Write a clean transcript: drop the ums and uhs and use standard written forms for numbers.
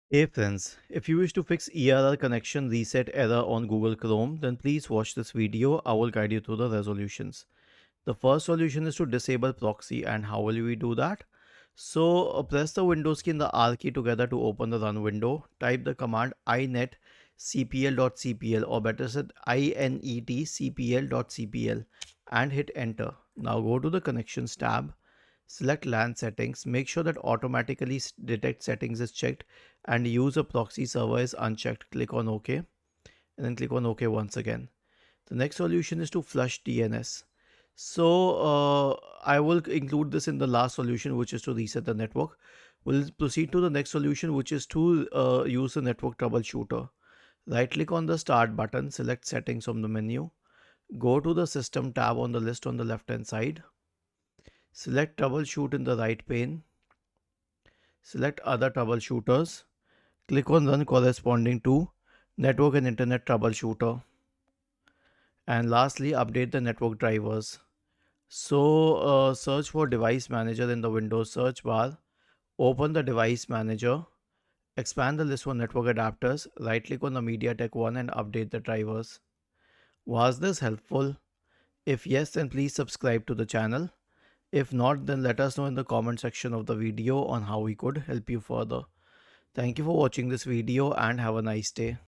Hey friends, if you wish to fix ERR connection reset error on Google Chrome, then please watch this video. I will guide you through the resolutions. The first solution is to disable proxy, and how will we do that? So press the Windows key and the R key together to open the run window. Type the command inet cpl.cpl, or better said inet cpl.cpl, and hit enter. Now go to the connections tab. Select LAN settings. Make sure that automatically detect settings is checked and use a proxy server is unchecked. Click on OK and then click on OK once again. The next solution is to flush DNS. I will include this in the last solution, which is to reset the network. We'll proceed to the next solution, which is to use the network troubleshooter. Right click on the start button, select settings from the menu. Go to the system tab on the list on the left hand side. Select troubleshoot in the right pane. Select other troubleshooters. Click on run corresponding to network and internet troubleshooter. And lastly, update the network drivers. Search for device manager in the Windows search bar. Open the device manager. Expand the list for network adapters. Right click on the MediaTek one and update the drivers. Was this helpful? If yes, then please subscribe to the channel. If not, then let us know in the comment section of the video on how we could help you further. Thank you for watching this video and have a nice day.